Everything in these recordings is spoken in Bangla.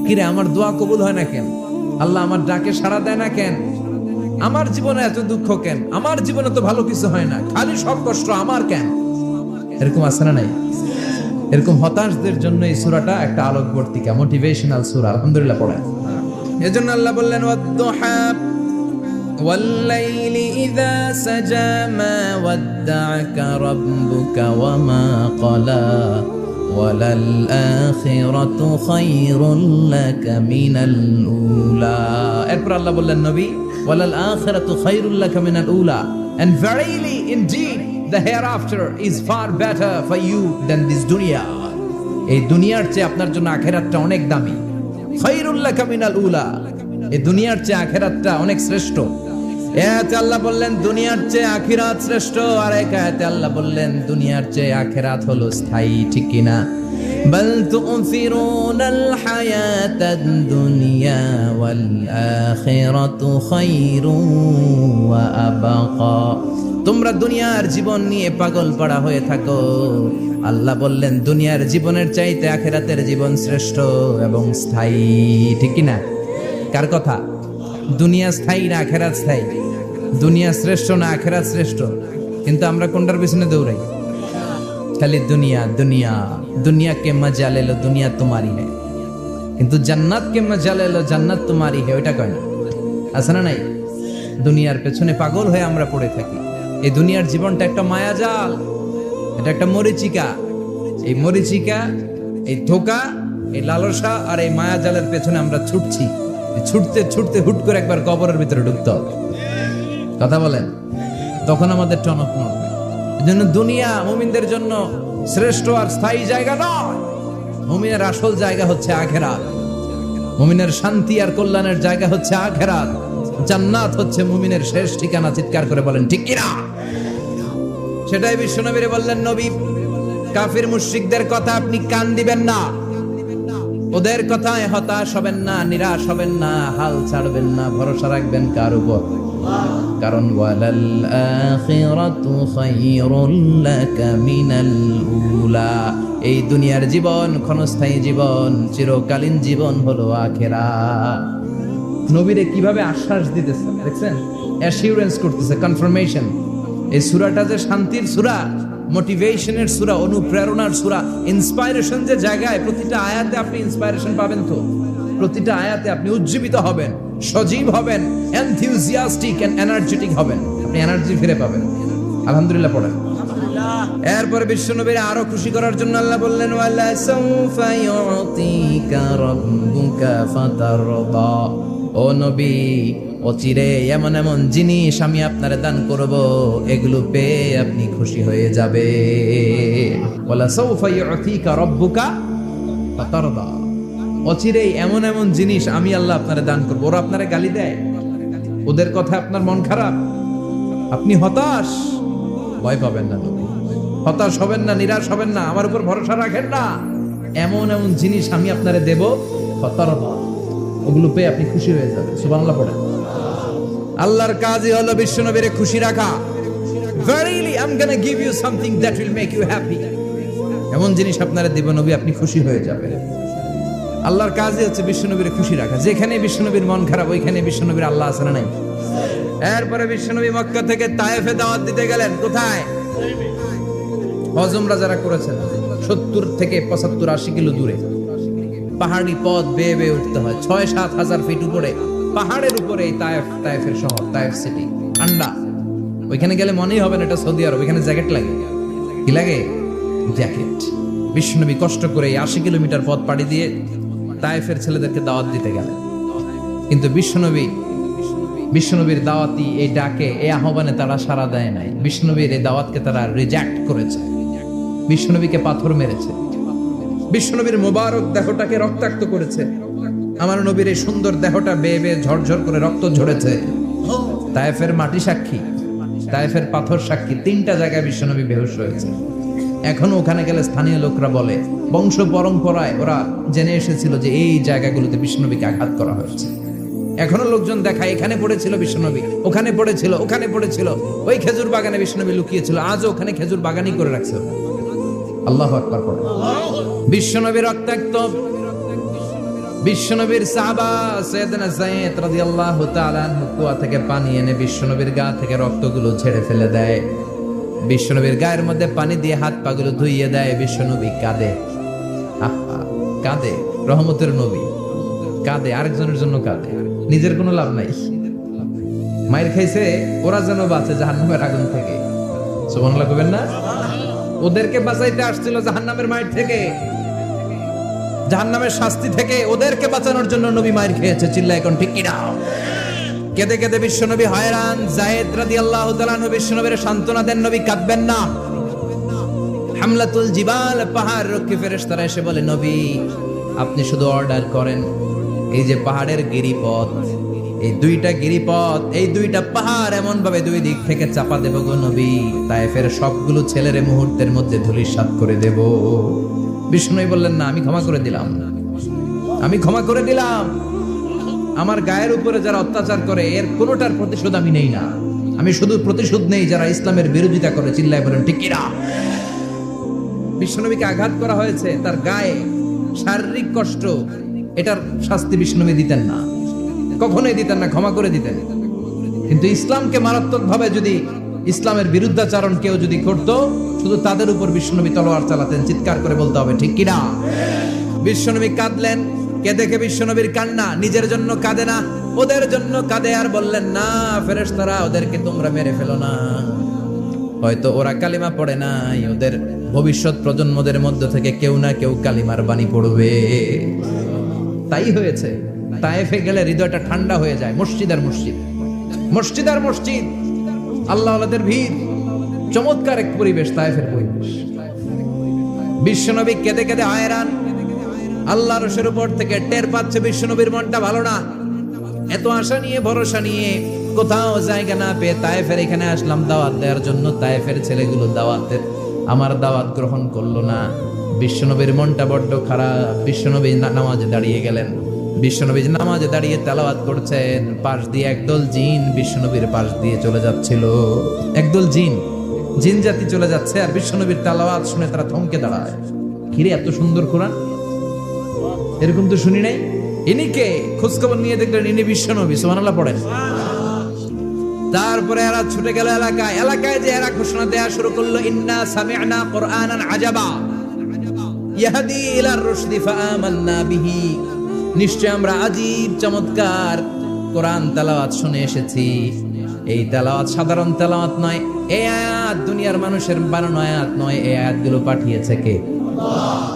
কিরে আমার দোয়া কবুল হয় না কেন, আল্লাহ আমার ডাকে সাড়া দেয় না কেন, আমার জীবনে এত দুঃখ কেন, আমার জীবনে তো ভালো কিছু হয় না, খালি সব কষ্ট আমার কেন? এরকম আছে না নাই? এরকম হতাশদের জন্য এই সূরাটা একটা আলোকবর্তিকা, মোটিভেশনাল সূরা। আলহামদুলিল্লাহ পড়েন। এজন্য আল্লাহ বললেন ওয়াদ-দুহা ওয়াল-লাইলি ইযা সাজা মা ওয়াদ্দা'আকা রাব্বুকা ওয়া মা ক্বালা ওয়ালাল আখিরাতু খায়রুল লাকা মিনাল উলা। এরপর আল্লাহ বললেন নবী ওয়ালাল আখিরাতু খায়রুল লাকা মিনাল উলা, and verily indeed the hereafter is far better for you than this dunya. এই দুনিয়ার চেয়ে আপনার জন্য আখিরাতটা অনেক দামি। খায়রুল লাকা মিনাল উলা, এই দুনিয়ার চেয়ে আখিরাতটা অনেক শ্রেষ্ঠ। এতে আল্লাহ বললেন দুনিয়ার চেয়ে আখিরাত শ্রেষ্ঠ, আর এক আয়াতে আল্লাহ বললেন দুনিয়ার চেয়ে আখিরাত হলো স্থায়ী। ঠিক কি না? বাল তু'থিরুনাল হায়াতাদ দুনিয়া ওয়াল আখিরাতু খায়রুন ওয়া আবকা। তোমরা দুনিয়ার জীবন নিয়ে পাগল পাড়া হয়ে থাকো, আল্লাহ বললেন দুনিয়ার জীবনের চাইতে আখিরাতের জীবন শ্রেষ্ঠ এবং স্থায়ী। ঠিক কি না? কার কথা? দুনিয়া স্থায়ী না আখিরাত স্থায়ী? দুনিয়া শ্রেষ্ঠ না আখিরাত শ্রেষ্ঠ? কিন্তু আমরা কোনটার পিছনে দৌড়াই? খালি দুনিয়া দুনিয়া। दुनिया के मजा ले लो, दुनिया तुम्हारी है, কিন্তু জান্নাত কে মজা ले लो, জান্নাত তোমারই है। ওইটা কয় না? আছে না নাই? দুনিয়ার পেছনে পাগল হয়ে আমরা পড়ে থাকি। এই দুনিয়ার জীবনটা একটা মায়াজাল, এটা একটা মরিচিকা। এই মরিচিকা, এই ধোঁকা, এই লালসা আর এই মায়াজালের পেছনে আমরা ছুটছি। ছুটতে ছুটতে হুট করে একবার কবরের ভিতরে ঢুকতে হবে। কথা বলেন, তখন আমাদের টনক নড়বে। এজন্য দুনিয়া মুমিনদের জন্য শ্রেষ্ঠ আর স্থায়ী জায়গা নয়। মুমিনের আসল জায়গা হচ্ছে আখিরাত। মুমিনের শান্তি আর কল্যাণের জায়গা হচ্ছে আখিরাত। জান্নাত হচ্ছে মুমিনের শেষ ঠিকানা। চিৎকার করে বলেন ঠিক কি না? সেটাই বিশ্বনবীরে বললেন নবী, কাফির মুশরিকদের কথা আপনি কান দিবেন না, ওদের কথায় হতাশ হবেন না, নিরাশ হবেন না, হাল ছাড়বেন না, ভরসা রাখবেন কার উপর? কারণ ওয়ালাল আখিরাতু খায়রুল লাকা মিনাল উলা। এই দুনিয়ার জীবন ক্ষণস্থায়ী জীবন, চিরকালীন জীবন হলো আখিরাত। নবীরে কিভাবে আশ্বাস দিতেছে দেখছেন? অ্যাসিউরেন্স করতেছে, কনফার্মেশন। এই সূরাটা যে শান্তির সূরা, মোটিভেশনের সূরা, অনুপ্রেরণার সূরা, ইন্সপাইরেশন যে জায়গায়, প্রতিটা আয়াতে আপনি ইন্সপাইরেশন পাবেন। তো প্রতিটা আয়াতে আপনি উজ্জীবিত হবেন, সজীব হবেন, এনথিউজিয়াস্টিক এন্ড এনার্জেটিক হবেন, আপনি এনার্জি ফিরে পাবেন। আলহামদুলিল্লাহ পড়েন। এরপরে বিশ্বনবীর আরো খুশি করার জন্য আল্লাহ বললেন ওয়ালা সাউফা ইউতিকা রাব্বুকা ফাতারদা। ও নবী, অচিরে এমন এমন জিনিস আমি আপনারে দান করব, এগুলো পেয়ে আপনি খুশি হয়ে যাবে। ওয়ালা সাউফা ইউতিকা রাব্বুকা ফাতারদা। অচিরে এমন এমন জিনিস আমি আল্লাহ আপনারে দান করব। ওরা আপনারে গালি দেয়, ওদের কথা আপনার মন খারাপ, আপনি হতাশ, ভয় পাবেন না নবী। হতাশ হবেন না, নিরাশ হবেন না, আমার উপর ভরসা রাখেন না। এমন এমন জিনিস আমি আপনারে দেব, ফাতারদা, ওগুলো পেয়ে আপনি খুশি হয়ে যাবেন। সুবহানাল্লাহ পড়েন। আল্লাহর কাজই হলো বিশ্বনবীরে খুশি রাখা। Verily I'm gonna give you something that will make you happy. এমন জিনিস আপনারে দেব নবী, আপনি খুশি হয়ে যাবেন। আল্লাহর কাজই হচ্ছে বিশ্বনবীরে খুশি রাখা। যেখানে বিশ্বনবীর মন খারাপ, ওইখানে বিশ্বনবীর আল্লাহ আছে না নাই? এরপরে বিশ্বনবী মক্কা থেকে তায়েফে দাওয়াত দিতে গেলেন। কোথায়? হজ উমরা যারা করেছেন 70 থেকে 75 80 কিলো দূরে পাহাড়ি পথ বেয়ে বেয়ে উঠতে হয়। 6-7 হাজার ফিট উপরে পাহাড়ের উপরে এই তায়েফের শহর, তায়েফ সিটি। ঠান্ডা, ওইখানে গেলে মনেই হবে না এটা সৌদি আরব। ওইখানে জ্যাকেট লাগে। কি লাগে? জ্যাকেট। বিশ্বনবী কষ্ট করে 80 কিলোমিটার পথ পাড়ি দিয়ে তায়েফের ছেলেদেরকে দাওয়াত দিতে গেলেন। কিন্তু বিশ্বনবীর দাওয়াতি এই ডাকে, এই আহ্বানে তারা সাড়া দেয় নাই। বিশ্বনবীর এই দাওয়াতকে তারা রিজেক্ট করেছে, বিশ্বনবীকে পাথর মেরেছে, বিশ্বনবীর মোবারক দেহটাকে রক্তাক্ত করেছে। আমার নবীর এই সুন্দর দেহটা বেয়ে বেয়ে ঝরঝর করে রক্ত ঝরেছে। তায়েফের মাটি সাক্ষী, তায়েফের পাথর সাক্ষী। 3টা জায়গায় বিশ্বনবী বেহুশ হয়েছে। এখনো ওখানে গেলে স্থানীয় লোকরা বলে, বংশ পরম্পরায় ওরা জেনে এসেছিল যে এই জায়গাগুলোতে বিশ্বনবীকে আঘাত করা হয়েছে। এখনো লোকজন দেখায় এখানে পড়েছিল বিশ্বনবী, ওখানে পড়েছিল, ওখানে পড়েছিল, ওই খেজুর বাগানে বিশ্বনবী লুকিয়েছিল, আজও ওখানে খেজুর বাগানই করে রাখছে। আল্লাহু আকবার পড়ে। বিশ্বনবী রক্তাক্ত, বিশ্বনবীর সাহাবা সাইয়েদনা যায়েদ রাদিয়াল্লাহু তাআলা আনহু কুয়া থেকে পানি এনে বিশ্বনবীর গা থেকে রক্তগুলো ঝেড়ে ফেলে দেয়। বিশ্বনবীর গায়ের মধ্যে পানি দিয়ে হাত পাগুলো ধুইয়ে দেয়। বিশ্বনবী কাঁদে, কাঁদে। রহমতের নবী কাঁদে, আরেকজনের জন্য কাঁদে, নিজের কোনো লাভ নাই। মায়ের খাইছে, ওরা যেন বাঁচে জাহান্নামের আগুন থেকে। সুবহানাল্লাহ কইবেন না? ওদেরকে বাঁচাইতে আসছিল জাহান্নামের মায়ের থেকে, জাহান্নামের শাস্তি থেকে। ওদেরকে বাঁচানোর জন্য নবী মায়ের খেয়েছে। চিল্লায় এখন ঠিক কিনা? কেঁদে কেঁদে বিশ্বনবী হয়রান। যায়েদ রাদিয়াল্লাহু তাআলা আনহু বিশ্বনবীর সান্ত্বনা দেন, নবী কাঁদবেন না। হামলাতুল জিবাল, পাহাড় রক্ষী ফেরেশতারা এসে বলে, নবী আপনি শুধু অর্ডার করেন, এই যে পাহাড়ের গিরিপথ, এই দুইটা গিরিপথ, এই দুইটা পাহাড় এমন ভাবে দুই দিক থেকে চাপা দেব গো নবী, তায়েফের সবগুলো ছেলেরে মুহূর্তের মধ্যে ধূলিসাৎ করে দেব। বিষ্ণুই বললেন, না, আমি ক্ষমা করে দিলাম, আমি ক্ষমা করে দিলাম। আমার গায়ের উপরে যারা অত্যাচার করে এর কোনোটার প্রতিশোধ আমি নেই না। আমি শুধু প্রতিশোধ নেই যারা ইসলামের বিরোধিতা করে। চিল্লায় বলেন ঠিক কিনা? বিশ্বনবীকে আঘাত করা হয়েছে, তার গায়ে শারীরিক কষ্ট, এটার শাস্তি বিশ্বনবী দিতেন না, কখনোই দিতেন না, ক্ষমা করে দিতেন। কিন্তু ইসলামকে মারাত্মক ভাবে যদি ইসলামের বিরুদ্ধাচরণ কেউ যদি করতো, শুধু তাদের উপর বিশ্বনবী তলোয়ার চালাতেন। চিৎকার করে বলতে হবে ঠিক কিনা? বিশ্বনবী কাঁদলেন। কে দেখে বিশ্বনবীর কান্না? নিজের জন্য কাঁদে না, ওদের জন্য কাঁদে। আর বললেন, না ফেরেশতারা, ওদেরকে তোমরা মেরে ফেলো না, হয়তো ওরা কালিমা পড়ে নাই, ওদের ভবিষ্যৎ প্রজন্মদের মধ্য থেকে কেউ না কেউ কালিমার বাণী পড়বে। তাই হয়েছে। তায়েফে গেলে হৃদয়টা ঠান্ডা হয়ে যায়। মসজিদ আর মসজিদ, মসজিদ আর মসজিদ, আল্লাহ আল্লাহদের ভিড়, চমৎকার এক পরিবেশ তায়েফের পরিবেশ। বিশ্বনবী কেঁদে কেঁদে হয়রান। আল্লাহর রসের উপর থেকে টের পাচ্ছে বিশ্বনবীর মনটা ভালো না। এত আশা নিয়ে, ভরসা নিয়ে, কোথাও জায়গা না পেয়ে তায়েফের এখানে আসলাম দাওয়াত দেওয়ার জন্য। তায়েফের ছেলেগুলো দাওয়াতের আমার দাওয়াত গ্রহণ করলো না। বিশ্বনবীর মনটা বড্ড খারাপ। বিশ্বনবী নামাজে দাঁড়িয়ে গেলেন। বিশ্বনবী নামাজে দাঁড়িয়ে তেলাওয়াত করছেন। পাশ দিয়ে একদল জিন বিশ্বনবীর পাশ দিয়ে চলে যাচ্ছিল। একদল জিন, জিন জাতি চলে যাচ্ছে, আর বিশ্বনবীর তেলাওয়াত শুনে তারা থমকে দাঁড়ায়। কিরে, এত সুন্দর কোরআন, এরকম তো শুনি নাই। ইনি কে? খোঁজখবর নিয়ে দেখলেন ইনি বিশ্বনবী। সুবহানাল্লাহ পড়েন। তারপরে এরা ছুটে গেল এলাকায়। এলাকায় যে এরা ঘোষণা দেয়া শুরু করলো, ইন্না সামি'না কুরআনান আজাবা ইয়াহদি ইলার রুশদি ফাআমান্না বিহি। নিশ্চয় আমরা আজীব চমৎকার কোরআন তেলাওয়াত শুনে এসেছি। এই তেলাওয়াত সাধারণ তেলাওয়াত নয়, এই আয়াত দুনিয়ার মানুষের বানানো আয়াত নয়। এই আয়াতগুলো পাঠিয়েছে কে?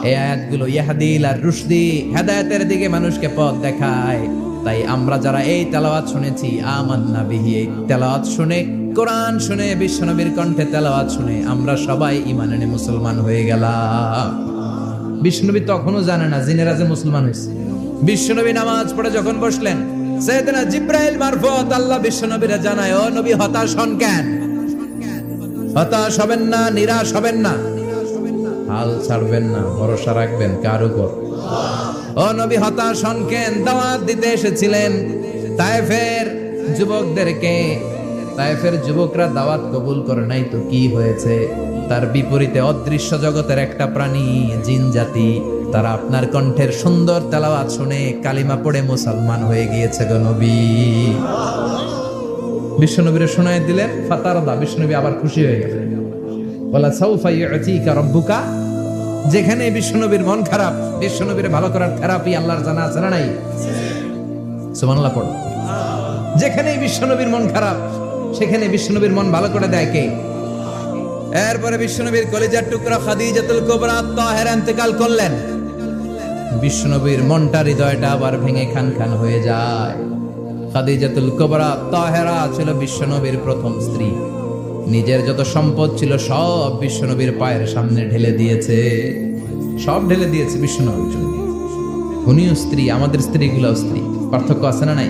এই আয়াতগুলো ইয়াহদি ইলার রুশদি, হেদায়েতের দিকে মানুষকে পথ দেখায়। তাই আমরা যারা এই তেলাওয়াত শুনেছি, আমান্না বিহি, এই তেলাওয়াত শুনে, কোরআন শুনে, বিশ্বনবীর কণ্ঠে তেলাওয়াত শুনে আমরা সবাই ঈমান এনে মুসলমান হয়ে গেলাম। বিশ্বনবী তখনও জানে না জিনেরা যে মুসলমান হয়েছে। বিশ্বনবী নামাজ পড়ে যখন বসলেন, সাইয়েদনা জিবরাইল মারফত আল্লাহ বিশ্বনবীরে জানায়, ও নবী হতাশ হন কেন? হতাশ হবেন না, নিরাশ হবেন না, হাল ছাড়বেন না, ভরসা রাখবেন কার উপর? ও নবী হতাশ হন কেন? দাওয়াত দিতে এসেছিলেন তায়েফের যুবকদেরকে। তায়েফের যুবকরা দাওয়াত কবুল করে নাই তো কি হয়েছে? তার বিপরীতে অদৃশ্য জগতের একটা প্রাণী, জিন জাতি, তারা আপনার কণ্ঠের সুন্দর তেলাওয়াত শুনে কালিমা পড়ে মুসলমান হয়ে গিয়েছে গো নবী। বিশ্বনবীরে শোনায় দিলেন। ফাতারদা, বিশ্বনবী আবার খুশি হয়ে গেলেন। ওয়ালা সাউফা ইউতিকা রাব্বুকা। যেখানে বিশ্বনবীর মন খারাপ, বিশ্বনবীর ভালো করার থেরাপি আল্লাহর জানা আছে না নাই? সুবহানাল্লাহ পড়ো। যেখানেই বিশ্বনবীর মন খারাপ, সেখানে বিশ্বনবীর মন ভালো করে দেয় কে? এরপরে বিশ্বনবীর কলিজার টুকরা খাদিজাতুল কুবরা তাহেরা ইন্তেকাল করলেন। বিশ্বনবীর মনটা, হৃদয়টা আবার ভেঙে খান খান হয়ে যায়। খাদিজাতুল কুবরা তাহেরা ছিল বিশ্বনবীর প্রথম স্ত্রী। নিজের যত সম্পদ ছিল সব বিশ্বনবীর পায়ের সামনে ঢেলে দিয়েছে, সব ঢেলে দিয়েছে বিশ্বনবীর জন্য। উনিও স্ত্রী, আমাদের স্ত্রীগুলোও স্ত্রী। পার্থক্য আছে না নাই?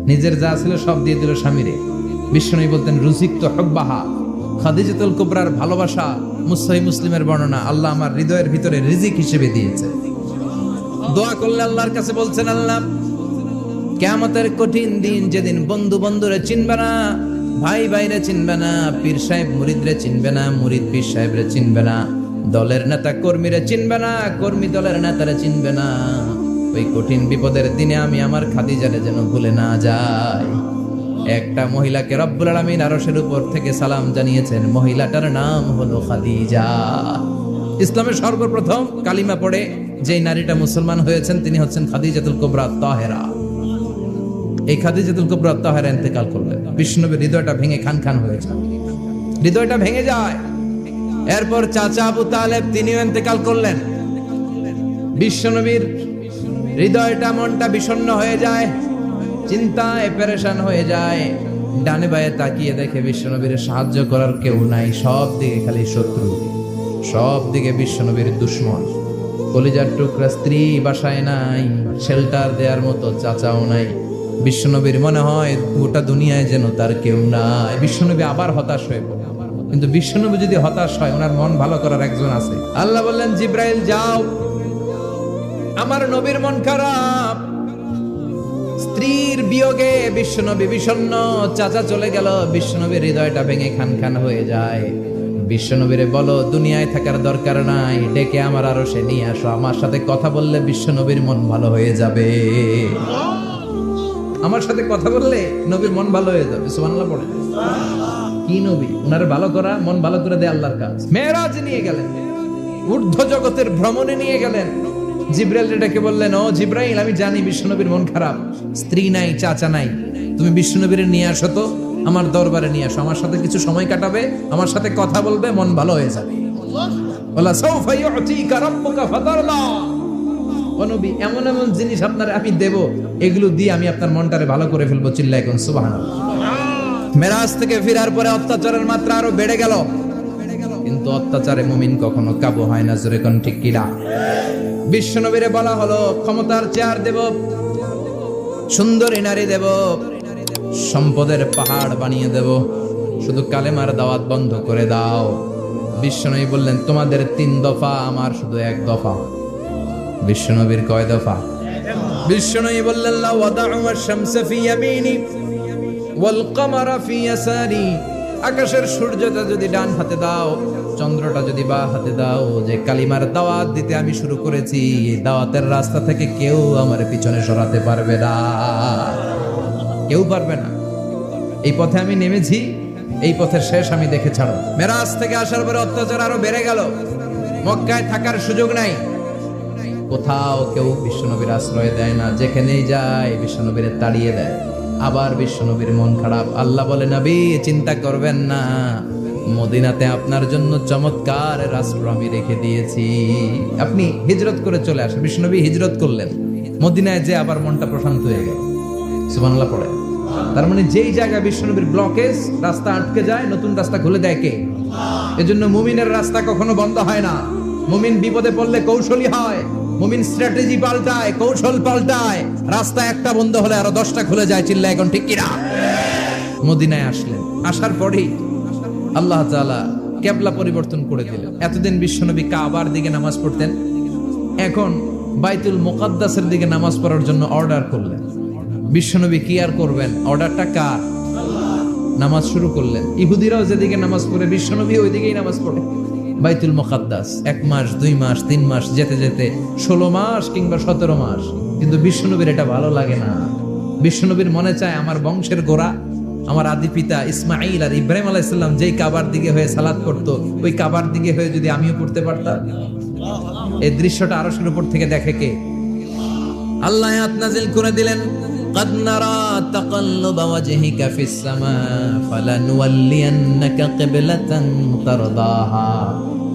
নিজের যা ছিল সব দিয়ে দিল স্বামীরে। বিশ্বনবী বলতেন, রুজিকত হুব্বাহা। খাদিজাতুল কুবরার ভালোবাসা সহিহ মুসলিমের বর্ণনা, আল্লাহ আমার হৃদয়ের ভিতরে রিজিক হিসেবে দিয়েছে। দোয়া করলে আল্লাহর কাছে বলছেন, আল্লাহ কিয়ামতের কঠিন দিন, যেদিন বন্ধু বন্ধুরে চিনবে না, ভাই ভাইরে চিনবে না, পীর সাহেব মুরিদরে চিনবে না, মুরিদ পীর সাহেবরে চিনবে না, দলের নেতা কর্মীরা চিনবে না, কর্মী দলের নেতারা চিনবে না। ওই কঠিন বিপদের দিনে আমি আমার খাদিজারে যেন ভুলে না যাই। একটা মহিলাকে রব্বুল আলামিন আরশের উপর থেকে সালাম জানিয়েছেন, মহিলাটার নাম হলো খাদিজা। ইসলামের সর্বপ্রথম কালিমা পড়ে যেই নারীটা মুসলমান হয়েছেন তিনি হচ্ছেন খাদিজাতুল কুবরা তাহেরা। এই খাদিজাতুল কুবরা তাহেরা ইন্তেকাল করলেন। বিষ্ণুনবীর হৃদয়টা ভেঙে খান খান হয়ে যায়, হৃদয়টা ভেঙে যায়। এরপর চাচা আবু তালেব তিনিও ইন্তেকাল করলেন। বিশ্বনবীর হৃদয়টা মনটা বিষণ্ণ হয়ে যায়, চিন্তায় পেরেশান হয়ে যায়। ডানে বায়ে তাকিয়ে দেখে বিশ্বনবীর সাহায্য করার কেউ নাই, সব দিকে খালি শত্রু, সব দিকে বিশ্বনবীর দুশ্মন। কলিজার টুকরা স্ত্রী বাসায় নাই, শেল্টার দেওয়ার মতো চাচাও নাই। বিশ্বনবীর মনে হয় গোটা দুনিয়ায় যেন তার কেউ নাই। বিশ্বনবী আবার হতাশ হয়ে পড়ে। কিন্তু বিশ্বনবী যদি হতাশ হয়, ওনার মন ভালো করার একজন আছে। আল্লাহ বললেন, জিব্রাইল যাও, আমার নবীর মন খারাপ, স্ত্রীর বিয়োগে বিশ্বনবী বিষণ্ণ, চাচা চলে গেল। বিশ্বনবীর হৃদয়টা ভেঙে খান খান হয়ে যায়। বিশ্বনবীরে বলো দুনিয়ায় থাকার দরকার নাই, ডেকে আমার আরশে নিয়ে আসো, আমার সাথে কথা বললে বিশ্বনবীর মন ভালো হয়ে যাবে। আমার সাথে কথা বললে নবীর মন ভালো হয়ে যাবে। সুবহানাল্লাহ পড়ে। কি নবী, উনারে ভালো করা, মন ভালো করে দেয় আল্লাহর কাজ। মেরাজ নিয়ে গেলেন, ঊর্ধ্ব জগতের ভ্রমণে নিয়ে গেলেন। জিব্রাইল ডেকে বললেন, ও জিব্রাইল, আমি জানি বিশ্বনবীর মন খারাপ, স্ত্রী নাই, চাচা নাই, তুমি বিশ্বনবীর নিয়ে আসো তো, আমার দরবারে নিয়ে আসো, আমার সাথে কিছু সময় কাটাবে, আমার সাথে কথা বলবে, মন ভালো হয়ে যাবে। ওয়ালা সাউফা ইউতিকা রাব্বুকা ফাতারদা। ও নবী, এমন এমন জিনিস আপনারে আমি দেব, এগুলো দিয়ে আমি আপনার মনটারে ভালো করে ফেলবো। চিল্লায় কোন সুবহানাল্লাহ। মেরাজ থেকে ফেরার পরে অত্যাচারের মাত্রা আরো বেড়ে গেল, কিন্তু অত্যাচারে মুমিন কখনো কাবু হয় না। জোরে কোন ঠিক কিনা? বিশ্বনবীরে বলা হলো, ক্ষমতার চেয়ার দেব, সুন্দরী নারী দেব, সম্পদের পাহাড় বানিয়ে দেব, শুধু কালেমার দাওয়াত বন্ধ করে দাও। বিশ্বনবী বললেন, তোমাদের 3 দফা, আমার শুধু 1 দফা। বিশ্বনবীর কয় দফা? বিশ্বনবী বললেন, লা ওয়াদাউ আশ-শামসা ফি ইয়ামিনি ওয়াল কামারা ফি ইয়াসারি। আকাশের সূর্যটা যদি ডান হাতে দাও, চন্দ্রটা যদি বাঁ হাতে দাও, যে কালিমার দাওয়াত দিতে আমি শুরু করেছি, এই দাওয়াতের রাস্তা থেকে কেউ আমার পিছনে সরাতে পারবে না, কেউ পারবে না। এই পথে আমি নেমেছি, এই পথের শেষ আমি দেখে ছাড়ো। মেরাজ থেকে আসার পরে অত্যাচার আরো বেড়ে গেল, মক্কায় থাকার সুযোগ নাই, কোথাও কেউ বিশ্বনবীর আশ্রয় দেয় না, যেখানেই যায় বিশ্বনবীর তাড়িয়ে দেয়। আবার বিশ্বনবীর মন খারাপ। আল্লাহ বলে, নবী চিন্তা করবেন না, মদিনাতে আপনার জন্য চমৎকার রাষ্ট্র আমি রেখে দিয়েছি, আপনি হিজরত করে চলে আসেন। বিশ্বনবী হিজরত করলেন, মদিনায় যে আবার মনটা প্রশান্ত হয়ে গেল। সুবহানাল্লাহ পড়ে। তার মানে যেই জায়গায় বিশ্বনবীর ব্লকেজ, রাস্তা আটকে যায়, নতুন রাস্তা খুলে দেয় কে? এজন্য মুমিনের রাস্তা কখনো বন্ধ হয় না। মুমিন বিপদে পড়লে কৌশলী হয়, মুমিন স্ট্র্যাটেজি পাল্টায়, কৌশল পাল্টায়। রাস্তা একটা বন্ধ হলে আরো 10টা খুলে যায়। চিল্লা এখন ঠিক কিনা? মদিনায় আসলেন, আসার পরেই আল্লাহ তাআলা কিবলা পরিবর্তন করে দিলেন। এতদিন বিশ্বনবী কাবার দিকে নামাজ পড়তেন, এখন বাইতুল মুকাদ্দাসের দিকে নামাজ পড়ার জন্য অর্ডার করলেন। বিশ্বনবী কি আর করবেন, অর্ডারটা কার? নামাজ শুরু করলেন। ইহুদিরাও যেদিকে নামাজ পড়ে, বিশ্বনবী ওইদিকেই নামাজ পড়ে। বাইতুল মুকাদ্দাস 1 মাস 2 মাস 3 মাস যেতে যেতে 16 মাস কিংবা 17 মাস, কিন্তু বিশ্বনবীর এটা ভালো লাগে না। বিশ্বনবীর মনে চায় আমার বংশের গোড়া, আমার আদি পিতা ইসমাঈল আর ইব্রাহিম আলাইহিস সালাম যেই কাবার দিকে হয়ে সালাত করতো, ওই কাবার দিকে হয়ে যদি আমিও পড়তে পারতাম। এই দৃশ্যটা আরশের উপর থেকে দেখে কে? আল্লাহ আয়াত নাযিল করে দিলেন, قد نرى تقلب وجهك في السماء فلنولينك قبلة ترضاها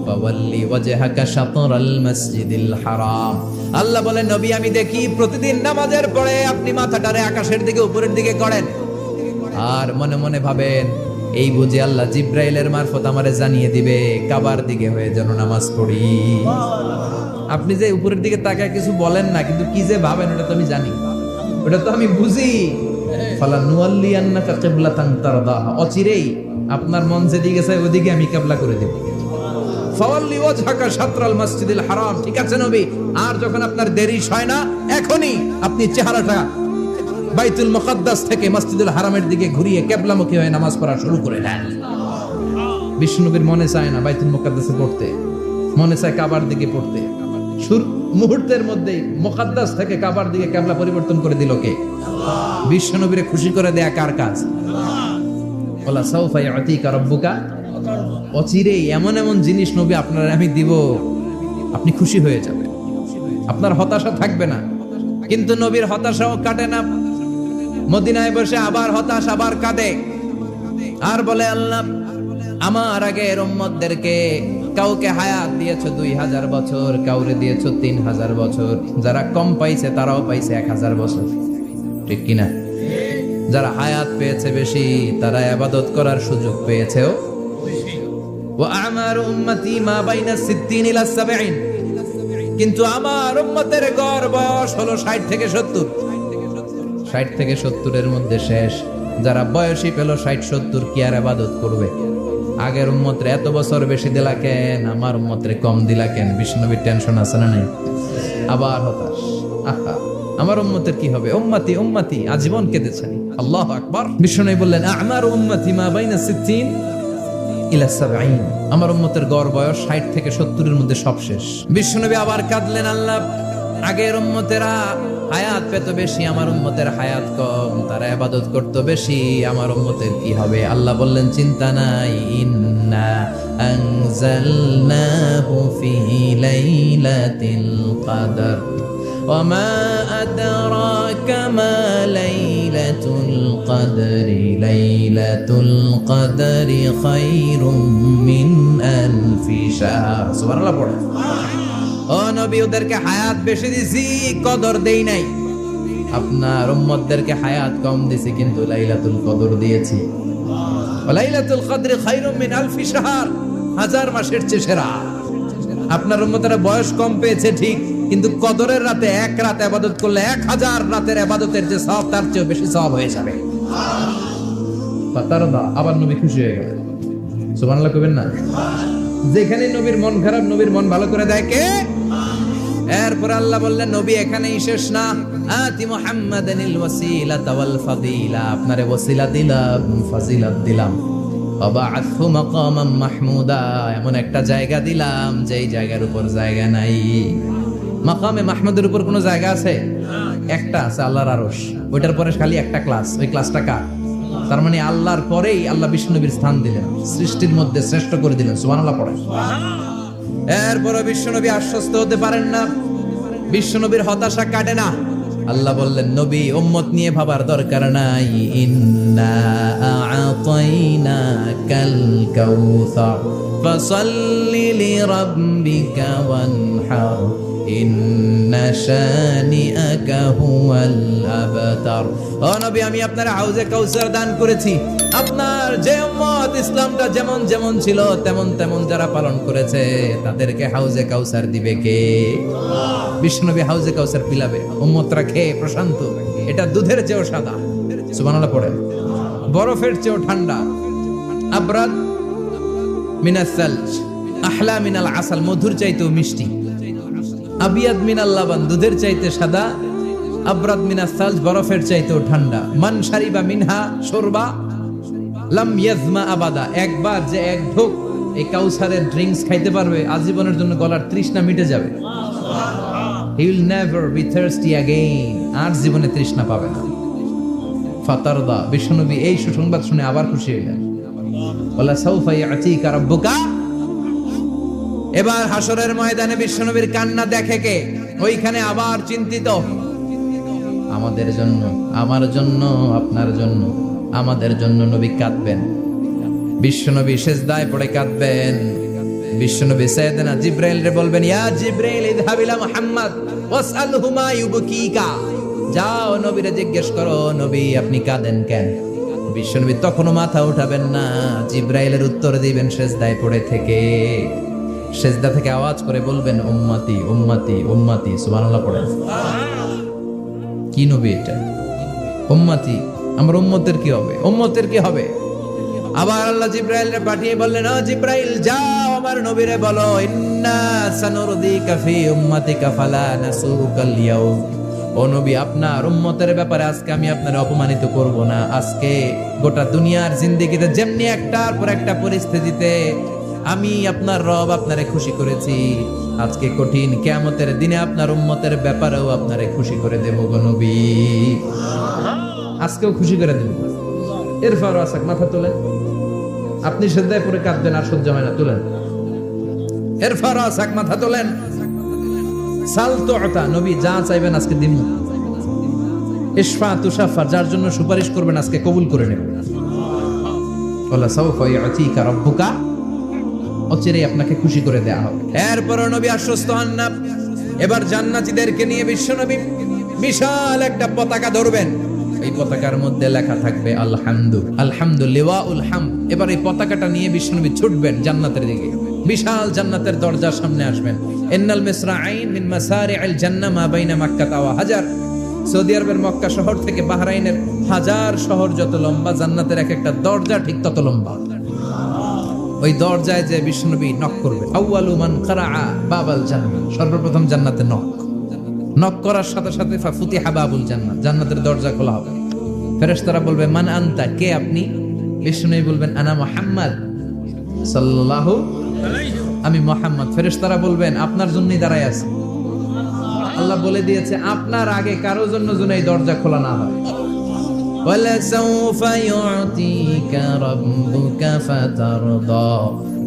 فولي وجهك شطر المسجد الحرام। আল্লাহ বলেন, নবী আমি দেখি প্রতিদিন নামাজের পরে আপনি মাথাটারে আকাশের দিকে, উপরের দিকে করেন, আর মনে মনে ভাবেন এই বুঝি আল্লাহ জিব্রাইলের মারফত আমারে জানিয়ে দিবে কাবার দিকে হয়ে যেন নামাজ পড়ি। আপনি যে উপরের দিকে তাকায় কিছু বলেন না, কিন্তু কি যে ভাবেন ওটা তো আমি জানি, ওটা তো আমি বুঝি। ফালানুওয়াল্লিয়ান্নাকা কিবলাতান তারদাহা, অচিরেই আপনার মন যেদিকে চায় ওদিকে আমি কিবলা করে দেব। ফাওয়াল্লি ওয়াজহাকা শাতরাল মাসজিদিল হারাম। ঠিক আছে নবী, আর যখন আপনার দেরি হয় না, এখনই আপনি চেহারাটা বাইতুল মুকাদ্দাস থেকে মসজিদুল হারামের দিকে ঘুরিয়ে কিবলামুখী হয়ে নামাজ পড়া শুরু করে দেন। বিশ্বনবীর মনে চায় না বাইতুল মুকাদ্দাসে পড়তে, মনে চায় কাবার দিকে পড়তে, মুহূর্তের মধ্যেই মুকাদ্দাস থেকে কাবার দিকে কিবলা পরিবর্তন করে দিল কে? বিশ্ব নবীরে খুশি করে দেয়া কার কাজ? ওয়ালা সাউফা ইয়াতিকা রাব্বুকা, অচিরেই এমন এমন জিনিস নবী আপনার আমি দিব, আপনি খুশি হয়ে যাবেন, আপনার হতাশা থাকবে না। কিন্তু নবীর হতাশাও কাটে না, মদিনায় বসে আবার হতাশ, আবার কাঁদে, আর বলে আল্লাহ আমার আগের উম্মতদেরকে কাউকে হায়াত দিয়েছো 2000 বছর, কাউরে দিয়েছো 3000 বছর, যারা কম পাইছে তারাও পাইছে 1000 বছর, ঠিক কিনা? যারা হায়াত পেয়েছে বেশি তারা ইবাদত করার সুযোগ পেয়েছেও বেশি। ওয়া আমারু উম্মতি মা বাইনা 60 ইলা 70, কিন্তু আমার উম্মতের গড় বয়স হলো 60 থেকে 70। 60 থেকে 70 এর মধ্যে শেষ। যারা বয়সী পেল 60-70 কি আর ইবাদত করবে? আগের উম্মতরে এত বছর বেশি দিলা কেন, আমার উম্মতরে কম দিলা কেন? বিষ্ণুনবীর টেনশন আছে না নাই? আবার হতাশ, আহা আমার উম্মতের কি হবে? উম্মতি উম্মতি আজীবন কেঁদেছেন। আল্লাহু আকবার। বিষ্ণুনবী বললেন আমার উম্মতি মা বাইনা 60 ইলা 70, আমার উম্মতের গড় বয়স 60 থেকে 70 এর মধ্যে সব শেষ। বিষ্ণুনবী আবার কাঁদলেন, আল্লাহ আগের উম্মতেরা হায়াত পেত বেশি, আমার উম্মতের হায়াত কম, তারা ইবাদত করত বেশি, আমার উম্মতের কি হবে? আল্লাহ বললেন চিন্তা নাই, ইন্না আনজালনাহু ফি লাইলাতিল কদর ওয়া মা আদরাকা মা লাইলাতুল কদরি লাইলাতুল কদরি খায়রুম মিন আলফি শাহর। সুবহানাল্লাহ পড়ে। ও নবী, ওদেরকে হায়াত বেশি দিছি, কদর দেই নাই। আপনার উম্মতদেরকে হায়াত কম দিছি, কিন্তু লাইলাতুল কদর দিয়েছি। লাইলাতুল কদর খায়রুম মিন আলফি শাহর, 1000 মাসের চেয়ে সেরা। আপনার উম্মতেরা বয়স কম পেয়েছে ঠিক, কিন্তু কদরের রাতে এক রাত ইবাদত করলে 1000 রাতের ইবাদতের যে সওয়াব তার চেয়ে বেশি সওয়াব হয়ে যাবে। ফাতারদা, আবার নবী খুশি হয়ে গেলেন। সুবহানাল্লাহ কইবেন না? যেখানে নবীর মন খারাপ, নবীর মন ভালো করে দেয় কে? এরপর আল্লাহ বললেন নবী এখানেই শেষ না, আতি মুহাম্মাদানিল ওয়াসিলাতা ওয়াল ফাদিলা, আপনারে ওয়াসিলা দিলাম, ফাজিলাত দিলাম, ওয়াবা'আথহু মাকামান মাহমুদা, এমন একটা জায়গা দিলাম যেই জায়গার উপর জায়গা নাই। মাকামে মাহমুদের উপর কোনো জায়গা আছে? একটা আছে, আল্লাহর আরশ। ওইটার পরে খালি একটা ক্লাস, ওই ক্লাসটা কার? তার মানে আল্লাহর পরেই আল্লাহ বিষ্ণুনবীর স্থান দিলেন, সৃষ্টির মধ্যে শ্রেষ্ঠ করে দিলেন। সুবহানাল্লাহ পড়ে। এরপর বিশ্বনবী আশ্বস্ত হতে পারেন না, বিশ্বনবীর হতাশা কাটে না। আল্লাহ বললেন নবী উম্মত নিয়ে ভাবার দরকার নাই, ইন্না আ'তাইনাকাল কাউসার ফাসাল্লি লিরাব্বিকা ওয়ানহার ইন্না শানিআকা হুয়াল আবতার। ও নবী, আমি আপনার হাউজে কাউসার দান করেছি। আপনার যে উম্মত ইসলামটা যেমন যেমন ছিল তেমন তেমন যারা পালন করেছে তাদেরকে হাউজে কাউসার দিবে কে? বিষ্ণুনবী হাউজে কাউসার পিলাবে, উম্মতরা খেয়ে প্রশান্ত। এটা দুধের চেয়েও সাদা, সুবহানাল্লাহ পড়ে, বরফের চেয়েও ঠান্ডা, আবরাদ মিনাস সালজ আহলা মিনাল আসাল, মধুর চাইতেও মিষ্টি, আবিয়াদ মিনাল লাবান, দুধের চাইতে সাদা, আবরাদ মিনাস সালজ, বরফের চাইতেও ঠান্ডা। মান শারিবা মিনহা শুরবা লাম ইয়াজমা আবাদা, একবার যে এক ঢোক এই কাউসারের ড্রিঙ্কস খাইতে পারবে আজীবনের জন্য গলার তৃষ্ণা মিটে যাবে। He will never be thirsty again, আর জীবনে তৃষ্ণা পাবে না। ফাতারদা, বিশ্বনবী এই সুসংবাদ শুনে আবার খুশি হইলেন। ওয়ালা সাউফা ইয়াতিকা রাব্বুকা। এবার হাসরের ময়দানে বিশ্বনবীর কান্না দেখে কে? ওইখানে আবার চিন্তিত, আমাদের জন্য, আমার জন্য, আপনার জন্য, আমাদের জন্য নবী কাঁদবেন। বিশ্বনবী সিজদায় পড়ে কাঁদবেন। বিশ্বনবী সাইয়েদনা জিবরাইলরে বলবেন, ইয়া জিবরাইল ইযহাব ইলা মুহাম্মদ ওয়াসআলহু মা ইউবকিকা, যাও নবীরে জিজ্ঞেস করো নবী আপনি কাঁদেন কেন? বিশ্বনবী তখনও মাথা উঠাবেন না, জিবরাইলের উত্তর দিবেন সিজদায় পড়ে থেকে। সিজদা থেকে আওয়াজ করে বলবেন উম্মতি উম্মতি উম্মতি। সুবহানাল্লাহ পড়েন। কি নবী এটা? উম্মতি, আমার উম্মতের কি হবে? উম্মতের কি হবে? আবার আল্লাহ জিবরাইলকে পাঠিয়ে বললেন, ও জিবরাইল যাও আমার নবীরে বলো, ইন্না সানুরদিকা ফি উম্মাতিকা ফালা নাসুকাল ইয়াউম। ও নবী, আপনার উম্মতের ব্যাপারে আজকে আমি আপনার অপমানিত করব না। আজকে গোটা দুনিয়ার জিন্দেগিতে যেমনি একটার পর একটা পরিস্থিতিতে আমি আপনার রব আপনারে খুশি করেছি, আজকে কঠিন কিয়ামতের দিনে আপনার উম্মতের ব্যাপারেও আপনারে খুশি করে দেব গো নবী, আজকেও খুশি করে দেব। এরপর আসাক মাথা তোলেন, আপনি সেজদায় পড়ে কাঁদবেন আর সহ্য হয় না, তুলেন। এরপর আসাক মাথা তোলেন, সাল তুতা, নবী যা চাইবেন আজকে দিমু। ইশফা তুশাফা, যার জন্য সুপারিশ করবেন আজকে কবুল করে নেব। ওয়ালা সাওফা ইউতিকা রাব্বুকা, অচিরেই আপনাকে খুশি করে দেয়া হবে। এরপর নবী আশ্বস্ত হন না। এবার জান্নাতীদেরকে নিয়ে বিশ্বনবী বিশাল একটা পতাকা ধরবেন, এই পতাকার মধ্যে লেখা থাকবে আলহামদুলিল্লাহুল হামদ। এবার এই পতাকাটা নিয়ে বিশ্বনবী ছুটবেন জান্নাতের দিকে, বিশাল জান্নাতের দরজার সামনে আসবেন। ইন্নাল মিসরাঈন মিন মাসারি'আল জান্নাহ মা বাইনা মাক্কাহ ওয়া হাজার। সৌদি আরবের মক্কা শহর থেকে বাহরাইনের হাজার শহর যত লম্বা, জান্নাতের এক একটা দরজা ঠিক তত লম্বা। ওই দরজায় যে বিশ্বনবী নক করবে, আউয়ালু মান কারাআ বাবাল জান্নাহ, সর্বপ্রথম জান্নাতে নক করার সাথে সাথে ফাফুতিহা বাবুল জান্নাহ, জান্নাতের দরজা খোলা হবে। ফেরেশতারা বলবে মান আনতা, কে আপনি? বিশ্বনবী বলবেন আনা মুহাম্মদ সাল্লাল্লাহু আলাইহি, আমি মুহাম্মদ। ফেরেশতারা বলবেন আপনার জন্যই দাঁড়ায় আছি। আল্লাহ বলে দিয়েছে আপনার আগে কারো জন্য যেন এই দরজা খোলা না হয়। ওয়ালা সাউফা ইউতিকা রাব্বুকা ফাতারদা,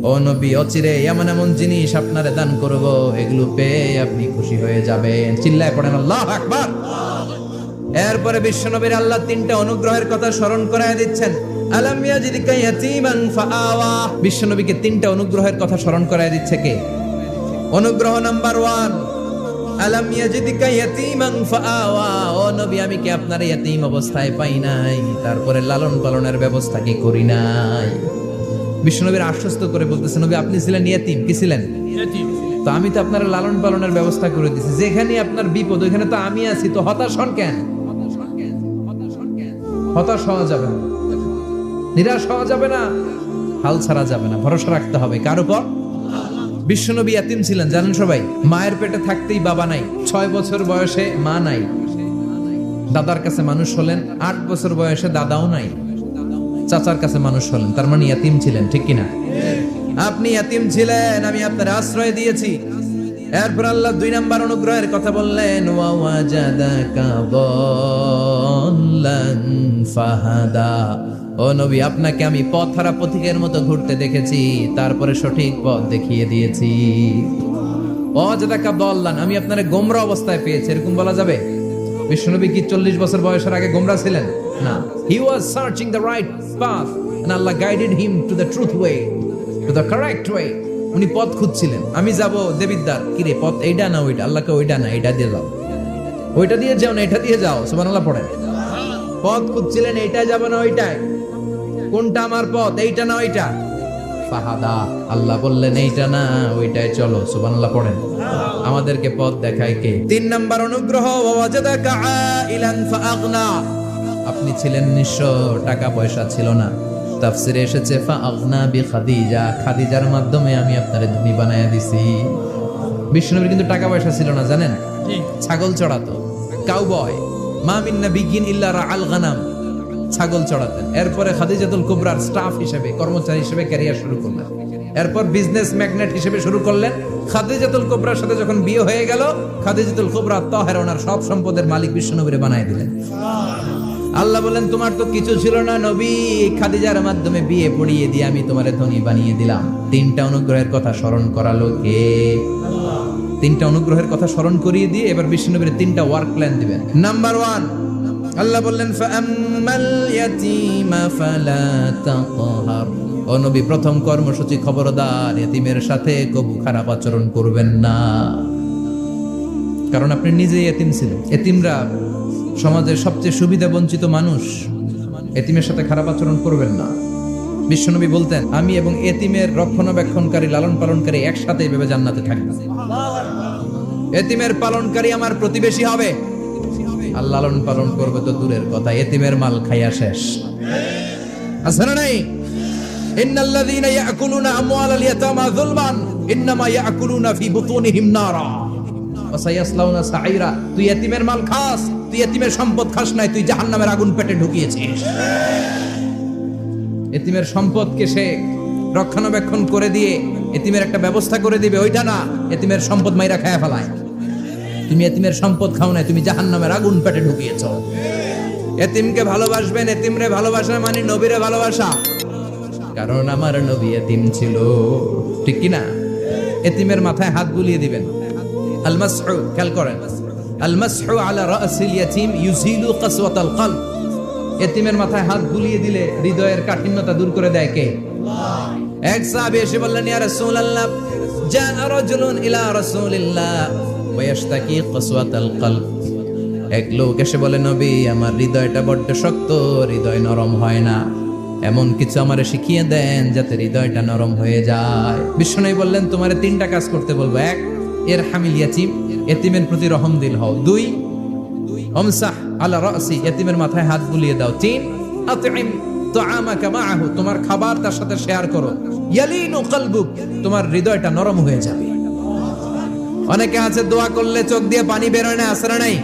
ও নবী অচিরে এমন এমন জিনিস আপনারে দান করব, এগুলো পেয়ে আপনি খুশি হয়ে যাবেন। চিল্লায় পড়েন আল্লাহু আকবার। এরপরে বিশ্বনবীর আল্লাহ তিনটা অনুগ্রহের কথা স্মরণ করায় দিচ্ছেন। আলাম ইয়াজিদকা ইয়াতীমান ফাআওয়া, বিশ্বনবীকে তিনটা অনুগ্রহের কথা স্মরণ করায় দিচ্ছে কে? অনুগ্রহ নাম্বার 1, আলাম ইয়াজিদকা ইয়াতীমান ফাআওয়া, ও নবী আমি কি আপনার ইয়াতীম অবস্থায় পাই নাই, তারপরে লালন পালনের ব্যবস্থা কি করি নাই? বিশ্বনবীর আশ্বস্ত করে বলতেছে নবী আপনি ছিলেন ইয়াতীম, কি ছিলেন? ইয়াতীম। তো আমি তো আপনার লালন পালনের ব্যবস্থা করে দিয়েছি, যেখানে আপনার বিপদ ওইখানে তো আমি আছি, তো হতাশ হন কেন? হতাশ হওয়া যাবে না, নিরাশ হওয়া যাবে না, হাল ছাড়া যাবে না, ভরসা রাখতে হবে কার উপর? বিশ্বনবী ইয়াতীম ছিলেন জানেন সবাই। মায়ের পেটে থাকতেই বাবা নাই, 6 বছর বয়সে মা নাই, দাদার কাছে মানুষ হলেন, 8 বছর বয়সে দাদাও নাই, চাচার কাছে মানুষ হলেন, তার মানে ইয়াতীম ছিলেন, ঠিক কিনা? আপনি ইয়াতীম ছিলেন, আমি আপনার আশ্রয় দিয়েছি। এরপর আল্লাহ 2 নাম্বার অনুগ্রহের কথা বললেন, ওয়া ওয়াজাদাকা দাল্লান ফাহাদা, ও নবী আপনাকে আমি পথহারা পথিকের মতো ঘুরতে দেখেছি, তারপরে সঠিক পথ দেখিয়ে দিয়েছি। ওয়াজাদাকা দাল্লান, আমি আপনারে গোমরা অবস্থায় পেয়েছি, এরকম বলা যাবে? বিশ্বনবী কি 40 বছর বয়সের আগে গোমরা ছিলেন? না, he was searching the right path and Allah guided him to the truth way, to the correct way. উনি পথ খুঁজছিলেন, আমি যাব দেবিদ্দার, কি রে পথ এইটা না ওইটা? আল্লাহকে ওইটা না এইটা দিয়ে যাও, ওইটা দিয়ে যাও না এটা দিয়ে যাও, সুবহানাল্লাহ পড়েন। পথ খুঁজছিলেন, এইটা যাব না ওইটাই, কোনটা আমার পথ, এইটা না ওইটা? ফাহাদা, আল্লাহ বললেন এইটা না ওইটাই চলো, সুবহানাল্লাহ পড়েন। আমাদেরকে পথ দেখায় কে? 3 নাম্বার অনুগ্রহ, ওয়াজাদাকা আইলান ফাআগনা, আপনি ছিলেন নিঃস্ব, টাকা পয়সা ছিল না, তাফসিরে এসেছে ফাআগনা বিখাদিজা, খাদিজার মাধ্যমে আমি আপনারে ধনী বানায়া দিছি। বিশ্বনবীর কিন্তু টাকা পয়সা ছিল না জানেন, ছাগল চড়াতো, কাউবয়, মা মিন নাবিয়্যিন ইল্লা রাআল গানাম, ছাগল চড়াতেন। এরপরে খাদিজাতুল কুবরার স্টাফ হিসেবে, কর্মচারী হিসেবে ক্যারিয়ার শুরু করলেন। এরপর বিজনেস ম্যাগনেট হিসেবে শুরু করলেন। খাদিজাতুল কুবরার সাথে যখন বিয়ে হয়ে গেল, খাদিজাতুল কুবরা তাহেরা ওনার সব সম্পদের মালিক বিশ্বনবীরে বানায় দিলেন। আল্লাহ বলেন তোমার তো কিছু ছিল না নবী, খাদিজার মাধ্যমে বিয়ে পড়িয়ে দিয়ে আমি তোমারে ধনী বানিয়ে দিলাম। 3টা অনুগ্রহের কথা স্মরণ করালো কে? আল্লাহ। 3টা অনুগ্রহের কথা স্মরণ করিয়ে দিয়ে এবার বিশ্বনবীর 3টা ওয়ার্ক প্ল্যান দিবেন। নাম্বার 1, আল্লাহ বললেন ফাআম্মাল ইয়াতীমা ফালা তাকহার, ও নবী প্রথম কর্মসূচি খবরদার, এতিমের সাথে কবু খারাপ আচরণ করবেন না, কারণ আপনি নিজেই এতিম ছিলেন। এতিমরা সমাজের সবচেয়ে সুবিধা বঞ্চিত মানুষ, এতিমের সাথে খারাপ আচরণ করবেন না। বিশ্বনবী বলতেন আমি এবং এতিমের রক্ষণাবেক্ষণকারী, লালন পালনকারী একসাথে এভাবে জান্নাতে থাকবে। এতিমের পালনকারী আমার প্রতিবেশী হবে, আর লালন পালন করবে তো দূরের কথা, এতিমের মাল খাইয়া শেষ। আছে না নাই? ইন্নাল্লাযীনা ইয়াকুলুনা আমওয়ালাল ইয়াতামা যুলমান ইন্নামা ইয়াকুলুনা ফি বুতুনিহিম নারা ওয়া সায়াসলাউনা সাঈরা, তুই এতিমের মাল খাস, তুই এতিমের সম্পদ খাস নাই, তুই জাহান্নামের আগুন পেটে ঢুকিয়েছিস। এতিমের সম্পদকে সে রক্ষণাবেক্ষণ করে দিয়ে এতিমের একটা ব্যবস্থা করে দিবে, ওইটা না। এতিমের সম্পদ মাইরা খায়া ফেলায়। তুমি এতিমের সম্পদ খাও না, তুমি জাহান্নামের আগুন পেটে ঢুকিয়েছো। এতিমকে ভালোবাসবেন, এতিমরে ভালোবাসা মানে নবীরে ভালোবাসা। কারণ আমার নবী এতিম ছিল, ঠিক কি না? এতিমের মাথায় হাত বুলিয়ে দিবেন। আল মাসহু, খেয়াল করেন, আল মাসহু আলা রাসিল ইয়াতিম ইউজিলু কাসওয়াতাল কলব। এতিমের মাথায় হাত বুলিয়ে দিলে হৃদয়ের কাঠিন্যতা দূর করে দেয় কে? আল্লাহ। এক সাহাবী এসে বললেন, ইয়া রাসূলুল্লাহ, জাআ রাজুলুন ইলা রাসূলিল্লাহ ওয়া ইয়াশতাকি কাসওয়াতাল কলব। এক লোক এসে বলে, নবী, আমার হৃদয়টা বড্ড শক্ত, হৃদয় নরম হয় না, এমন কিছু আমারে শিখিয়ে দেন যাতে হৃদয়টা নরম হয়ে যায়। বিশ্বনবী বললেন, তোমারে 3টা কাজ করতে বলবো। 1, ইরহামিল ইয়াতীম, এতিমের প্রতি রহমদিল হও। 2, আমসাহ আলা রাসি, এতিমের মাথায় হাত বুলিয়ে দাও। 3, আতইম তুআমাকা মাআহু, তোমার খাবার তার সাথে শেয়ার করো। ইয়ালিনু কলবুক, তোমার হৃদয়টা নরম হয়ে যাবে। অনেকে আছে দোয়া করলে চোখ দিয়ে পানি বের হয় না, আসরা নাই?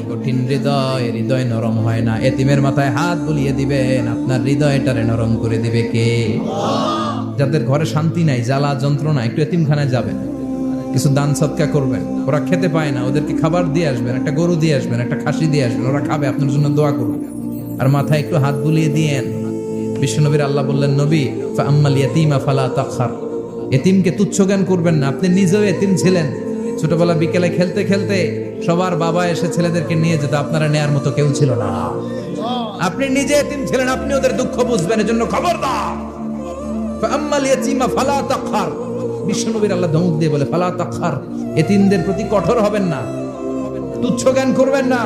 কঠিন হৃদয়, হৃদয় নরম হয় না। এতিমের মাথায় হাত বুলিয়ে দিবেন, আপনার হৃদয়টারে নরম করে দিবে কে? যাদের ঘরে শান্তি নাই, জ্বালা যন্ত্রণা, একটু এতিমখানায় যাবেন, কিছু দান সদকা করবেন। ওরা খেতে পায় না, ওদেরকে খাবার দিয়ে আসবেন, একটা গরু দিয়ে আসবেন, একটা খাসি দিয়ে আসবেন, ওরা খাবে, আপনার জন্য দোয়া করবে। আর মাথায় একটু হাত বুলিয়ে দিয়েন। বিশ্বনবীর আল্লাহ বললেন, নবী, ফাআম্মাল ইয়াতীমা ফালা তাখখার, এতিমকে তুচ্ছ জ্ঞান করবেন না। আপনি নিজেও এতিম ছিলেন। ছোটবেলা বিকেলে খেলতে খেলতে সবার বাবা এসে ছেলেদেরকে নিয়ে যেত, আপনারা নেয়ার মতো কেউ ছিল না। আপনি নিজে এতিম ছিলেন, আপনি ওদের দুঃখ বুঝবেন, এজন্য খবরদার। ফাআম্মাল ইয়াতীমা ফালা তাখখার, বিশ্বনবীর আল্লাহ ধমক দিয়ে বলে, ফালা তাখখার, এতিমদের প্রতি কঠোর হবেন না, তুচ্ছ জ্ঞান করবেন না,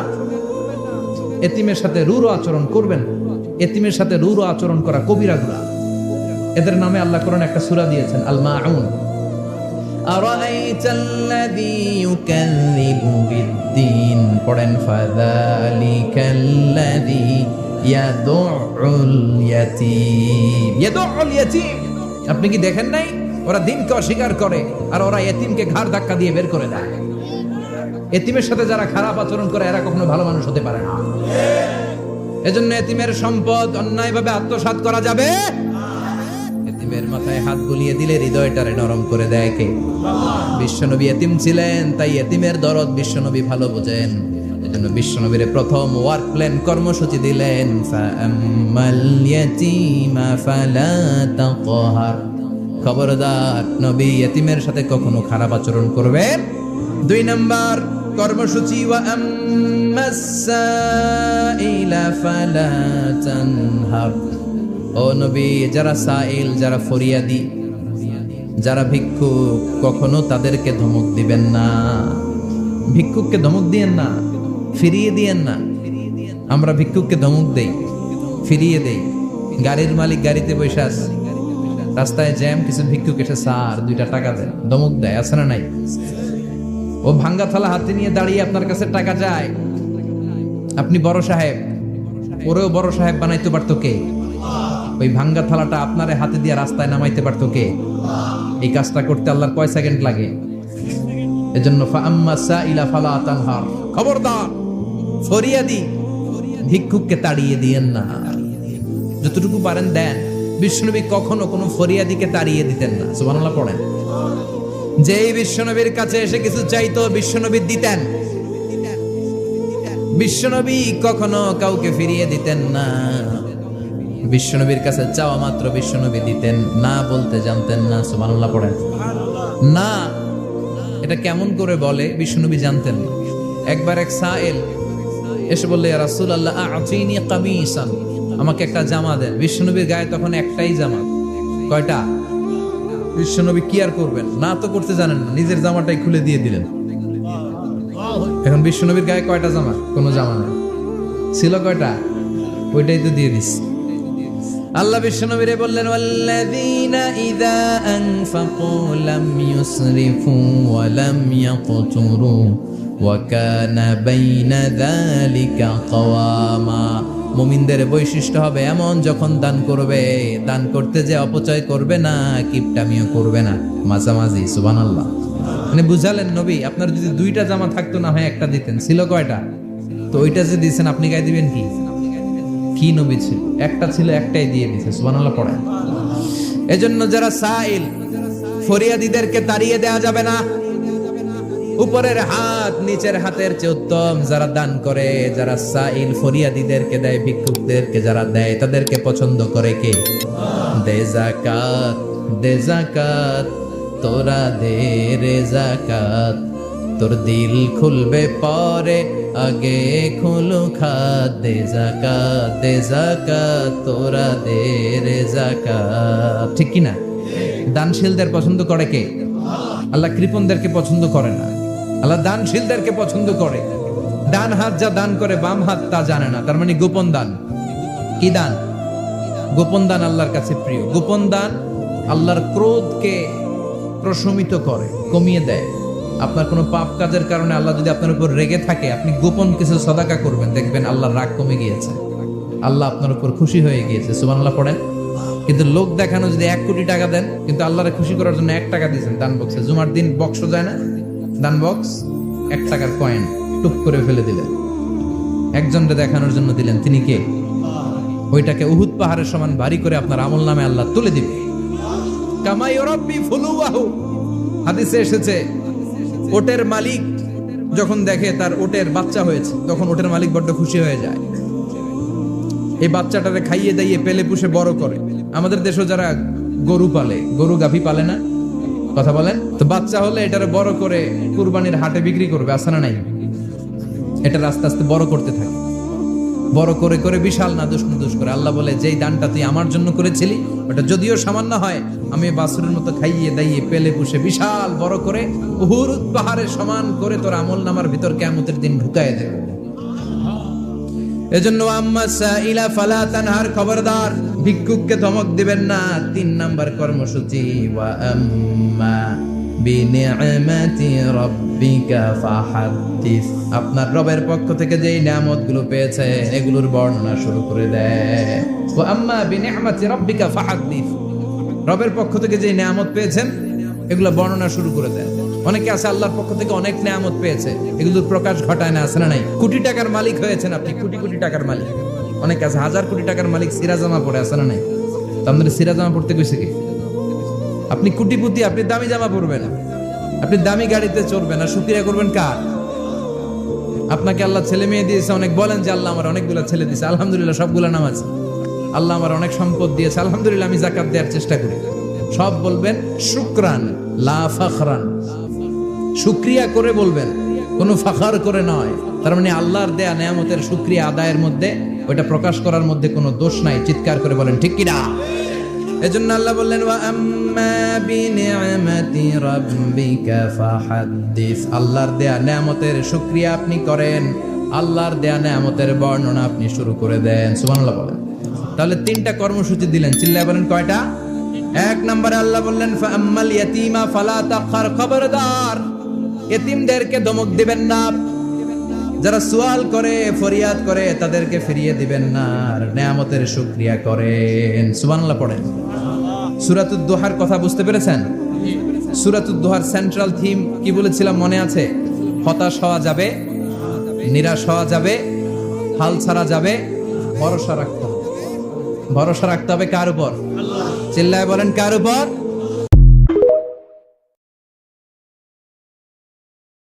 এতিমের সাথে রূঢ় আচরণ করবেন। এতিমের সাথে রূঢ় আচরণ করা কবিরা গুনাহ। এদের নামে আল্লাহ কোরআনে একটা সূরা দিয়েছেন, আল মাউন। আরাআইতাল্লাযী ইউকাযযিবু বিদ্দীন, পড়েন, ফাযালিকাল্লাযী ইয়াদুউল ইয়াতীম। ইয়াদুউল ইয়াতীম, আপনি কি দেখেন নাই? ওরা দিনকে অস্বীকার করে আর ওরা এতিমকে ঘাড় ধাক্কা দিয়ে বের করে দেয়। এতিমের সাথে যারা খারাপ আচরণ করে এরা কখনো ভালো মানুষ হতে পারে না। এজন্য এতিমের সম্পদ অন্যায়ভাবে আত্মসাৎ করা যাবে। এতিমের মাথায় হাত বুলিয়ে দিলে হৃদয়টারে নরম করে দেয় কে? বিশ্বনবী এতিম ছিলেন, তাই এতিমের দরদ বিশ্বনবী ভালো বোঝেন। এজন্য বিশ্বনবীর প্রথম ওয়ার্ক প্ল্যান কর্মসূচি দিলেন, ফাআম্মাল ইয়াতীমা ফালা তাকহার, খবরদার নবী এতিমের সাথে কখনো খারাপ আচরণ করবেন। 2 নম্বর কর্মসূচি, ওয়া আম্মাস সাইলা ফালা তানহার, ও নবী, যারা সাইল, যারা ফরিয়াদি, যারা ভিক্ষুক, কখনো তাদেরকে ধমক দিবেন না। ভিক্ষুককে ধমক দিয়েন না, ফিরিয়ে দিয়েন না। আমরা ভিক্ষুককে ধমক দেই, ফিরিয়ে দেই। গাড়ির মালিক গাড়িতে বসে আছে, রাস্তায় জ্যাম, কিছু ভিক্ষুক এসে স্যার 2টা টাকা দেন, ধমক দেয়, আছে না নাই? ও ভাঙ্গা থালা হাতে নিয়ে দাঁড়িয়ে আপনার কাছে টাকা চায়। আপনি বড় সাহেব, ওরেও বড় সাহেব বানাইতে পারতো কে? ওই ভাঙ্গা থালাটা আপনারে হাতে দিয়ে রাস্তায় নামাইতে পারতো কে? এই কাজটা করতে আল্লাহর কয় সেকেন্ড লাগে? এজন্য ফাআম্মা সাইলা ফালা তানহার, খবরদার ফরিয়াদি ভিক্ষুককে তাড়িয়ে দিয়েন না। যতটুকু পারেন দেন। বিশ্বনবী কখনো কোনো ফরিয়াদিকে তাড়িয়ে দিতেন না। সুবহানাল্লাহ পড়েন। যেই বিশ্বনবীর কাছে এসে কিছু চাইতো, বিশ্বনবী দিতেন। বিশ্বনবী কখনো কাউকে ফিরিয়ে দিতেন না। বিশ্বনবীর কাছে চাওয়া মাত্র বিশ্বনবী দিতেন, না বলতে জানতেন না। সুবহানাল্লাহ পড়েন। না, এটা কেমন করে বলে বিশ্বনবী জানতেন না। একবার এক সাইল এসে বললে, ইয়া রাসূলুল্লাহ আ'তিনি কামিসান, আমাকে একটা জামা দেন। বিশ্বনবীর গায়ে তখন একটাই জামা। কয়টা? বিশ্বনবী কি আর করবেন, না তো করতে জানেন না, নিজের জামাটাই খুলে দিয়ে দিলেন। এখন বিশ্বনবীর গায়ে কয়টা জামা? কোনো জামা নেই। ছিল কয়টা? ওইটাই তো দিয়ে দিস। আল্লাহ বিশ্বনবীরে বললেন, ওয়াল্লাযীনা ইযা আনফাকু লাম ইউসরিফু ওয়া লাম ইয়াকতুরু ওয়া কানা বাইনা যালিকা কাওয়ামা। মুমিনদের বৈশিষ্ট্য হবে এমন, যখন দান করবে, দান করতে যে অপচয় করবে না, কিপটামিও করবে না, মাঝামাঝি। সুবহানাল্লাহ। মানে বুঝালেন নবী, আপনার যদি 2টা জামা থাকতো না হয় একটা দিতেন। ছিল কয়টা? তো ওইটা যে দিয়েছেন আপনি গায়ে দিবেন কি? কি নবী ছিল? একটা ছিল, একটাই দিয়ে দিয়েছে। সুবহানাল্লাহ পড়েন। এজন্য যারা সাইল, ফরিয়াদীদেরকে তাড়িয়ে দেয়া যাবে না। উপরের হাত নিচের হাতের চেয়ে উত্তম যারা দান করে, যারা সাইল ফরিয়াদীদেরকে দেয়, ভিক্ষুকদেরকে যারা দেয় তাদেরকে পছন্দ করে কে? দে যাকাত, দে যাকাত, তোরা দে রে যাকাত, তোর দিল খুলবে পরে, আগে খুলু খাত। দে যাকাত, দে যাকাত, তোরা দে রে যাকাত। ঠিক কি না? দানশীলদের পছন্দ করে কে? আল্লাহ কৃপণদেরকে পছন্দ করে না, আল্লাহ দানশীলদেরকে পছন্দ করে। ডান হাত যা দান করে বাম হাত তা জানে না, তার মানে গোপন দান। কি দান? গোপন দান আল্লাহর কাছে প্রিয়। গোপন দান আল্লাহর ক্রোধকে প্রশমিত করে, কমিয়ে দেয়। আপনার কোনো পাপ কাজের কারণে আল্লাহ যদি আপনার উপর রেগে থাকে, আপনি গোপন কিছু সদাকা করবেন, দেখবেন আল্লাহর রাগ কমে গিয়েছে, আল্লাহ আপনার উপর খুশি হয়ে গিয়েছে। সুবহানাল্লাহ পড়েন। কিন্তু লোক দেখানো যদি 1 কোটি টাকা দেন, কিন্তু আল্লাহরে খুশি করার জন্য 1 টাকা দিয়েছেন দান বক্সে, জুমার দিন বক্স যায় না, দান বক্স, 1 টাকার কয়েন টুক করে ফেলে দিলেন, একজনকে দেখানোর জন্য দিলেন, তিনি কে? ওইটাকে উহুদ পাহাড়ের সমান ভারী করে আপনার আমল নামে আল্লাহ তুলে দিবে। কামা ইউরাব্বি ফুলুয়াহু, হাদিসে এসেছে ওটের মালিক যখন দেখে তার ওটের বাচ্চা হয়েছে, তখন ওটের মালিক বড্ড খুশি হয়ে যায়। এই বাচ্চাটারে খাইয়ে দাইয়ে পেলে পুষে বড় করে। আমাদের দেশে যারা গরু পালে, গরু গাভী পালে না, কথা বলেন তো, বাচ্চা হলে এটারে বড় করে কুরবানির হাটে বিক্রি করবে, আছে না নাই? এটা আস্তে আস্তে বড় করতে থাকে, বড় করে করে বিশাল নাদুস নাদুস করে। আল্লাহ বলে, যেই দানটা তুই আমার জন্য করেছিলি, ওটা যদিও সামান্য হয়, আমি বাছুরের মতো খাইয়ে দাইয়ে পেলে পুষে বিশাল বড় করে উহুদ পাহাড়ের সমান করে তোর আমল নামার ভিতর কিয়ামতের দিন ঢুকায় দেব। এজন্য আম্মা সাইলা ফালা তানহার, খবরদার ভিক্ষুককে ধমক দিবেন না। 3 নাম্বার কর্মসূচি, ওয়া আম্মা বিনিআমাতি রাব্বিকা ফাহাদ্দিস, আপনার রবের পক্ষ থেকে যেই নিয়ামতগুলো পেয়েছে এগুলোর বর্ণনা শুরু করে দেয়। ওয়া আম্মা বিনিআমাতি রাব্বিকা ফাহাদ্দিস, রবের পক্ষ থেকে যেই নিয়ামত পেয়েছেন এগুলো বর্ণনা শুরু করে দেয়। অনেকে আছে আল্লাহর পক্ষ থেকে অনেক নিয়ামত পেয়েছে, এগুলোর প্রকাশ ঘটায় না, আছে না নাই? কোটি টাকার মালিক হয়েছেন আপনি, কোটি কোটি টাকার মালিক। অনেকে আছে 1000 কোটি টাকার মালিক, সিরাজামা পড়ে, আছে না নাই? তো আমাদের সিরাজামা পড়তে কইছে কি? আপনি কোটিপতি, আপনি দামি জামা পরবেন, আপনি দামি গাড়িতে চড়বেন, আর শুকরিয়া করবেন কার? আপনাকে আল্লাহ ছেলে মেয়ে দিয়েছে অনেক, বলেন যে আল্লাহ আমার অনেকগুলো ছেলে দিয়েছে, আলহামদুলিল্লাহ সবগুলো নামাজ। আল্লাহ আমার অনেক সম্পদ দিয়েছে, আলহামদুলিল্লাহ আমি যাকাত দেওয়ার চেষ্টা করি। সব বলবেন শুকরান লা ফাখরান, শুকরিয়া করে বলবেন, কোনো ফাখার করে নয়। তার মানে আল্লাহর দেয়া নিয়ামতের শুকরিয়া আদায়ের মধ্যে, ওইটা প্রকাশ করার মধ্যে কোনো দোষ নাই। চিৎকার করে বলেন ঠিক কি না? এজন্য আল্লাহ বললেন, ওয়া আম্মা বিনিআমাতি রাব্বিকা ফাহাদ্দিস, আল্লাহর দেয়া নিয়ামতের শুকরিয়া আপনি করেন, আল্লাহর দেয়া নিয়ামতের বর্ণনা আপনি শুরু করে দেন। সুবহানাল্লাহ বলেন। তাহলে 3টা কর্মসূচি দিলেন, চিল্লায় বলেন কয়টা? 1 নম্বরে আল্লাহ বললেন, ফা আম্মাল ইয়াতীমা ফালা তাকহার, খবরদার এতিমদেরকে ধমক দিবেন না, যারা সুয়াল করে ফরিয়াদ করে তাদেরকে ফিরিয়ে দিবেন না, আর নিয়ামতের শুকরিয়া করেন। সুবহানাল্লাহ পড়েন। সূরাতুদ দুহার কথা বুঝতে পেরেছেন? সূরাতুদ দুহার সেন্ট্রাল থিম কি বলেছিলাম মনে আছে? হতাশ হওয়া যাবে, নিরাশ হওয়া যাবে, হাল ছাড়া যাবে, ভরসা রাখতে হবে। ভরসা রাখতে হবে কার উপর? চিল্লায় বলেন কার উপর?